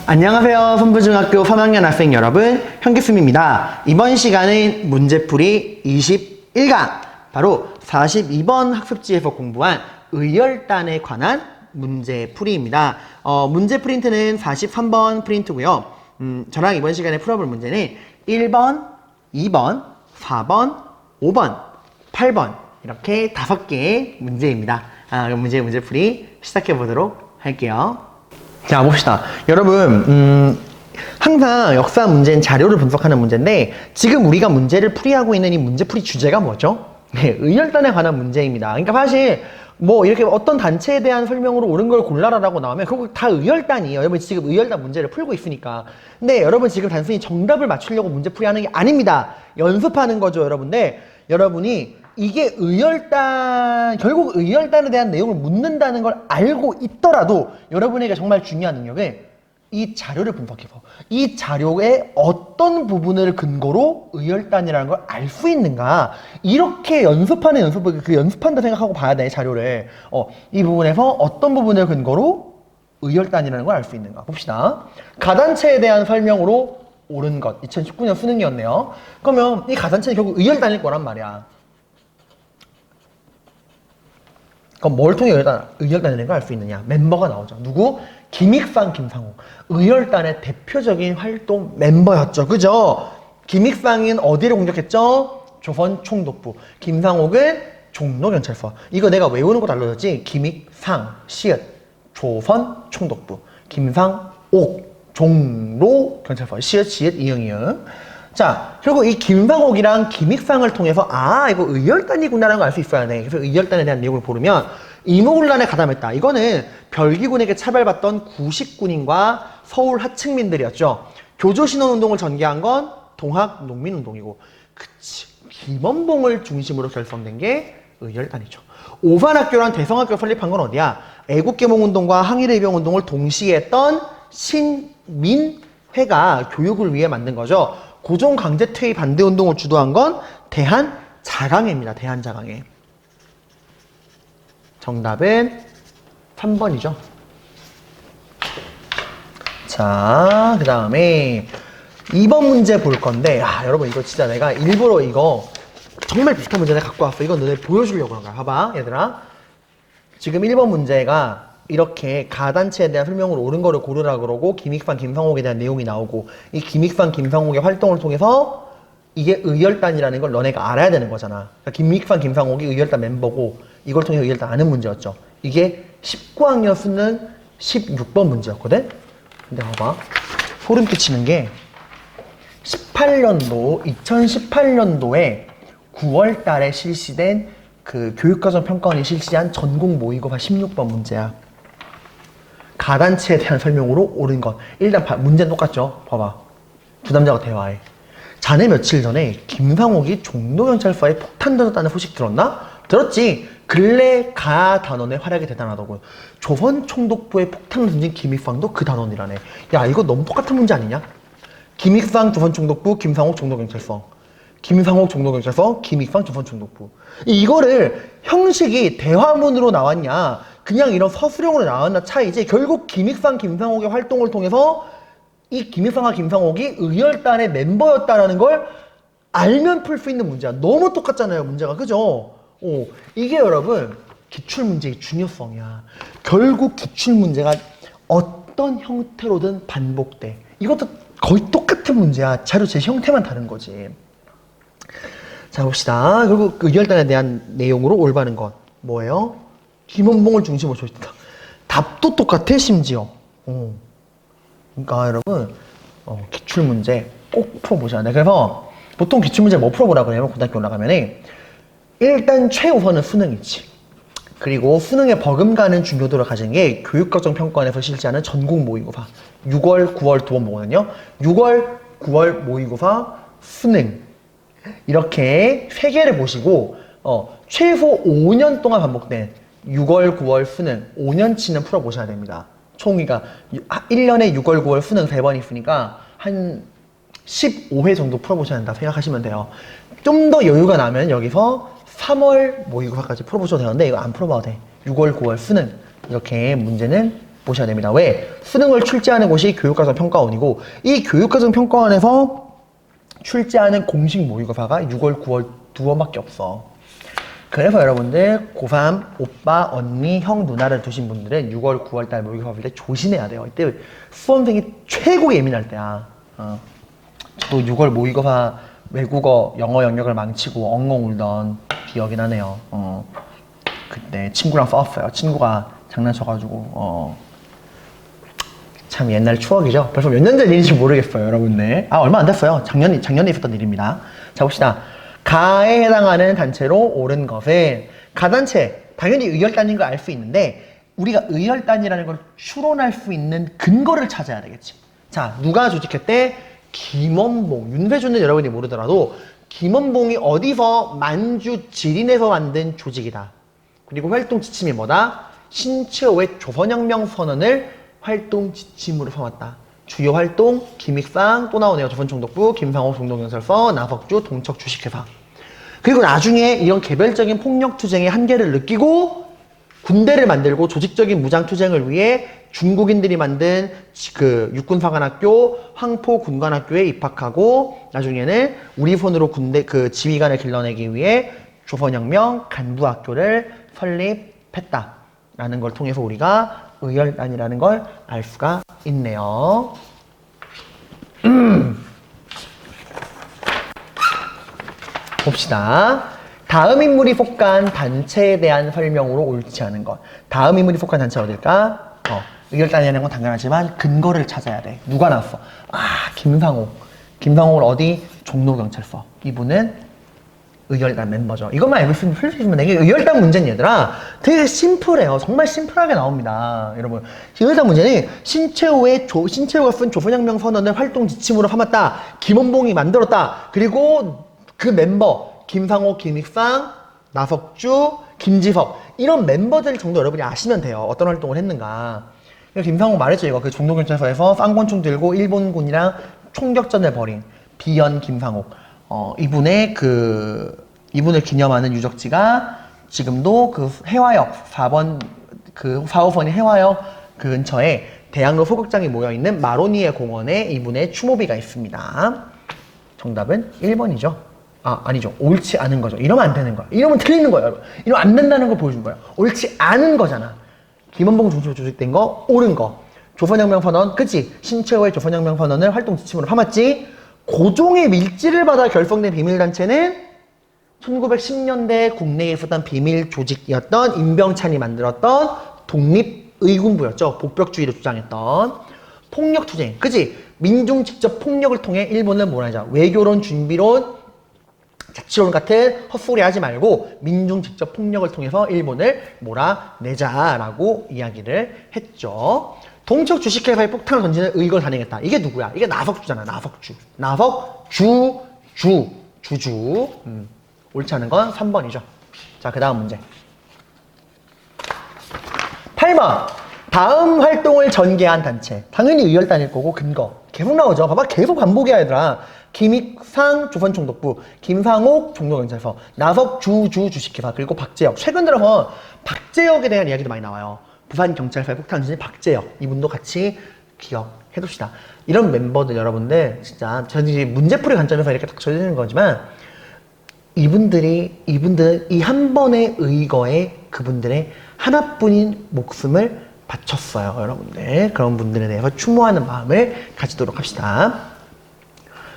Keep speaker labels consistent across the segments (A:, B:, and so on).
A: 안녕하세요. 선부중학교 3학년 학생 여러분, 현기수입니다. 이번 시간은 문제풀이 21강, 바로 42번 학습지에서 공부한 의열단에 관한 문제풀이입니다. 문제 프린트는 43번 프린트고요. 저랑 이번 시간에 풀어볼 문제는 1번, 2번, 4번, 5번, 8번 이렇게 5개의 문제입니다. 그럼 문제풀이 시작해 보도록 할게요. 자, 봅시다. 여러분, 항상 역사 문제는 자료를 분석하는 문제인데, 지금 우리가 문제를 풀이하고 있는 이 문제풀이 주제가 뭐죠? 네, 의열단에 관한 문제입니다. 그러니까 사실, 이렇게 어떤 단체에 대한 설명으로 옳은 걸 골라라라고 나오면, 그거 다 의열단이에요. 여러분 지금 의열단 문제를 풀고 있으니까. 근데 여러분 지금 단순히 정답을 맞추려고 문제풀이 하는 게 아닙니다. 연습하는 거죠, 여러분들. 여러분이 이게 의열단, 결국 의열단에 대한 내용을 묻는다는 걸 알고 있더라도 여러분에게 정말 중요한 능력은 이 자료를 분석해서 이 자료의 어떤 부분을 근거로 의열단이라는 걸 알 수 있는가, 이렇게 연습하는 연습을 그 연습한다 생각하고 봐야 돼. 자료를 이 부분에서 어떤 부분을 근거로 의열단이라는 걸 알 수 있는가 봅시다. 가단체에 대한 설명으로 옳은 것, 2019년 수능이었네요. 그러면 이 가단체는 결국 의열단일 거란 말이야. 그럼 뭘 통해 의열단이라는 걸 알 수 있느냐? 멤버가 나오죠. 누구? 김익상, 김상옥. 의열단의 대표적인 활동 멤버였죠. 그죠? 김익상은 어디를 공격했죠? 조선 총독부. 김상옥은 종로경찰서. 이거 내가 외우는 거 알려줬지? 김익상, 시읒, 조선 총독부. 김상옥, 종로경찰서. 시읒, 이응이응. 자, 그리고 이 김상옥이랑 김익상을 통해서 이거 의열단이구나라는 걸 알 수 있어야 돼. 그래서 의열단에 대한 내용을 보면 이모군란에 가담했다. 이거는 별기군에게 차별받던 구식군인과 서울 하층민들이었죠. 교조신원운동을 전개한 건 동학농민운동이고, 그치, 김원봉을 중심으로 결성된 게 의열단이죠. 오반학교랑 대성학교 설립한 건 어디야? 애국개몽운동과 항일의병운동을 동시에 했던 신민회가 교육을 위해 만든 거죠. 고종 강제퇴위 반대운동을 주도한 건 대한자강회입니다. 대한자강회. 정답은 3번이죠. 자, 그 다음에 2번 문제 볼 건데, 여러분 이거 진짜 내가 일부러 이거 정말 비슷한 문제 내가 갖고 왔어. 이건 너네 보여주려고 그런 거야. 봐봐, 얘들아. 지금 1번 문제가 이렇게 가단체에 대한 설명으로 옳은 거를 고르라 그러고, 김익상, 김상옥에 대한 내용이 나오고, 이 김익상, 김상옥의 활동을 통해서 이게 의열단이라는 걸 너네가 알아야 되는 거잖아. 그러니까 김익상, 김상옥이 의열단 멤버고, 이걸 통해 의열단 아는 문제였죠. 이게 19학년 수능 16번 문제였거든? 근데 봐봐. 소름 끼치는 게 2018년도에 9월 달에 실시된 그 교육과정 평가원이 실시한 전국 모의고사 16번 문제야. 가단체에 대한 설명으로 옳은 것. 일단 문제는 똑같죠. 봐봐. 두 남자가 대화해. 자네 며칠 전에 김상옥이 종로경찰서에 폭탄 던졌다는 소식 들었나? 들었지. 근래 가 단원의 활약이 대단하다고. 조선 총독부에 폭탄을 던진 김익상도 그 단원이라네. 야, 이거 너무 똑같은 문제 아니냐? 김익상 조선 총독부, 김상옥 종로경찰서. 김상옥 종로경찰서, 김익상 조선 총독부. 이거를 형식이 대화문으로 나왔냐, 그냥 이런 서술형으로 나왔나 차이지, 결국 김익상, 김상옥의 활동을 통해서 이 김익상과 김상옥이 의열단의 멤버였다라는 걸 알면 풀 수 있는 문제야. 너무 똑같잖아요, 문제가. 그죠? 이게 여러분 기출문제의 중요성이야. 결국 기출문제가 어떤 형태로든 반복돼. 이것도 거의 똑같은 문제야. 자료 제시 형태만 다른 거지. 자, 봅시다. 결국 의열단에 대한 내용으로 올바른 것 뭐예요? 김원봉을 중심으로 조직했다. 답도 똑같아, 심지어. 그러니까 여러분 기출문제 꼭 풀어보셔야 돼. 그래서 보통 기출문제 뭐 풀어보라 그래요? 고등학교 올라가면은 일단 최우선은 수능이지. 그리고 수능에 버금가는 중요도를 가진 게 교육과정평가원에서 실시하는 전국 모의고사 6월, 9월 두 번 보거든요. 6월, 9월 모의고사, 수능 이렇게 세 개를 보시고 최소 5년 동안 반복된 6월, 9월 수능 5년치는 풀어보셔야 됩니다. 총이가 1년에 6월, 9월 수능 3번 있으니까 한 15회 정도 풀어보셔야 된다 생각하시면 돼요. 좀 더 여유가 나면 여기서 3월 모의고사까지 풀어보셔도 되는데 이거 안 풀어봐도 돼. 6월, 9월 수능 이렇게 문제는 보셔야 됩니다. 왜? 수능을 출제하는 곳이 교육과정 평가원이고 이 교육과정 평가원에서 출제하는 공식 모의고사가 6월, 9월 2번밖에 없어. 그래서 여러분들 고3 오빠, 언니, 형, 누나를 두신 분들은 6월, 9월 달 모의고사 볼 때 조심해야 돼요. 이때 수험생이 최고 예민할 때야. 저도 6월 모의고사 외국어, 영어 영역을 망치고 엉엉 울던 기억이 나네요. 그때 친구랑 싸웠어요. 친구가 장난쳐가지고 참 옛날 추억이죠. 벌써 몇 년 전 일인지 모르겠어요, 여러분들. 얼마 안 됐어요. 작년에 있었던 일입니다. 자, 봅시다. 가에 해당하는 단체로 옳은 것은 가단체, 당연히 의열단인 걸 알 수 있는데 우리가 의열단이라는 걸 추론할 수 있는 근거를 찾아야 되겠지. 자, 누가 조직했대? 김원봉. 윤회주는 여러분이 모르더라도 김원봉이 어디서 만주 지린에서 만든 조직이다. 그리고 활동 지침이 뭐다? 신체호의 조선혁명 선언을 활동 지침으로 삼았다. 주요 활동, 김익상, 또 나오네요. 조선총독부, 김상호 종동경찰서, 나석주, 동척 주식회사. 그리고 나중에 이런 개별적인 폭력투쟁의 한계를 느끼고 군대를 만들고 조직적인 무장투쟁을 위해 중국인들이 만든 그 육군사관학교, 황포군관학교에 입학하고 나중에는 우리 손으로 군대 그 지휘관을 길러내기 위해 조선혁명 간부학교를 설립했다라는 걸 통해서 우리가 의열단이라는 걸 알 수가 있네요. 봅시다. 다음 인물이 속한 단체에 대한 설명으로 옳지 않은 것. 다음 인물이 속한 단체가 어딜까? 의열단이라는 건 당연하지만 근거를 찾아야 돼. 누가 나왔어? 김상옥. 김상옥을 어디? 종로경찰서. 이분은 의열단 멤버죠. 이것만 알고 있으면 풀 수 있으면 이게 의열단 문제는 얘들아 되게 심플해요. 정말 심플하게 나옵니다. 여러분, 의열단 문제는 신채호가 쓴 조선혁명 선언을 활동 지침으로 삼았다. 김원봉이 만들었다. 그리고 그 멤버 김상호, 김익상, 나석주, 김지석 이런 멤버들 정도 여러분이 아시면 돼요. 어떤 활동을 했는가. 김상호 말했죠. 이거 그 종로경찰서에서 쌍권총 들고 일본군이랑 총격전을 벌인 비연 김상옥. 이분을 기념하는 유적지가 지금도 그 해화역 4번 그 4호선이 해화역 그 근처에 대학로 소극장이 모여있는 마로니에 공원에 이분의 추모비가 있습니다. 정답은 1번이죠. 아니죠. 옳지 않은 거죠. 이러면 안 되는 거야. 이러면 틀리는 거예요, 여러분. 이러면 안 된다는 걸 보여준 거야. 옳지 않은 거잖아. 김원봉 중심으로 조직된 거, 옳은 거. 조선혁명 선언, 그치? 신채호의 조선혁명 선언을 활동 지침으로 삼았지? 고종의 밀지를 받아 결성된 비밀단체는 1910년대 국내에 있었던 비밀 조직이었던 임병찬이 만들었던 독립의군부였죠. 복벽주의를 주장했던 폭력투쟁, 그치? 민중 직접 폭력을 통해 일본을 몰아내자. 외교론, 준비론, 자치론 같은 헛소리 하지 말고 민중 직접 폭력을 통해서 일본을 몰아내자라고 이야기를 했죠. 동척 주식회사에 폭탄을 던지는 의거를 단행했다. 이게 누구야? 이게 나석주잖아. 주주. 옳지 않은 건 3번이죠. 자, 그 다음 문제. 8번. 다음 활동을 전개한 단체. 당연히 의열단일 거고 근거. 계속 나오죠. 봐봐. 계속 반복이야, 얘들아. 김익상 조선총독부, 김상옥 종로경찰서, 나석주 주식회사, 그리고 박재혁. 최근 들어서 박재혁에 대한 이야기도 많이 나와요. 부산경찰서의 폭탄 주진 박재혁. 이분도 같이 기억해둡시다. 이런 멤버들 여러분들 진짜 저는 문제풀이 관점에서 이렇게 딱 쳐지는 거지만 이분들 이 한 번의 의거에 그분들의 하나뿐인 목숨을 바쳤어요, 여러분들. 그런 분들에 대해서 추모하는 마음을 가지도록 합시다.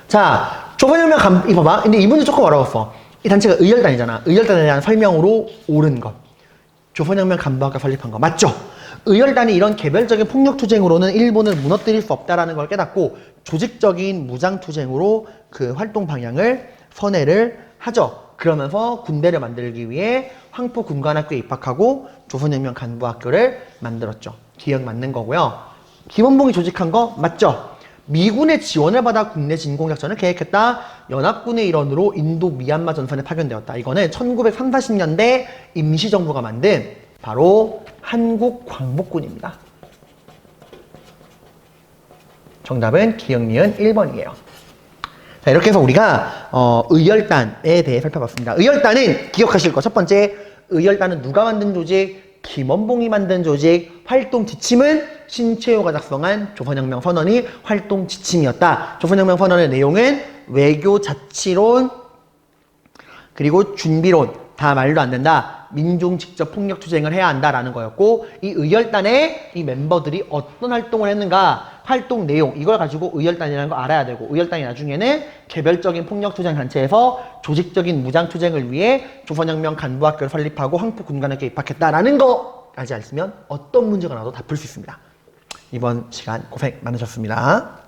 A: 자, 조선혁명 이거 봐. 근데 이분들 조금 어려웠어. 이 단체가 의열단이잖아. 의열단에 대한 설명으로 옳은 것. 조선혁명 간부학과 설립한 거 맞죠? 의열단이 이런 개별적인 폭력투쟁으로는 일본을 무너뜨릴 수 없다는 걸 깨닫고 조직적인 무장투쟁으로 그 활동 방향을 선회를 하죠. 그러면서 군대를 만들기 위해 황포군관학교에 입학하고 조선혁명 간부학교를 만들었죠. 기억 맞는 거고요. 김원봉이 조직한 거 맞죠? 미군의 지원을 받아 국내 진공작전을 계획했다. 연합군의 일원으로 인도 미얀마 전선에 파견되었다. 이거는 1930, 40년대 임시정부가 만든 바로 한국광복군입니다. 정답은 기억, 니은 1번이에요. 자, 이렇게 해서 우리가 의열단에 대해 살펴봤습니다. 의열단은 기억하실 거 첫 번째, 의열단은 누가 만든 조직? 김원봉이 만든 조직 활동 지침은 신채호가 작성한 조선혁명 선언이 활동 지침이었다. 조선혁명 선언의 내용은 외교 자치론 그리고 준비론 다 말도 안 된다. 민중 직접 폭력 투쟁을 해야 한다라는 거였고 이 의열단의 이 멤버들이 어떤 활동을 했는가 활동 내용 이걸 가지고 의열단이라는 거 알아야 되고 의열단이 나중에는 개별적인 폭력 투쟁 단체에서 조직적인 무장 투쟁을 위해 조선혁명 간부학교를 설립하고 황포군관학교에 입학했다라는 거까지 알면 어떤 문제가 나와도 다 풀 수 있습니다. 이번 시간 고생 많으셨습니다.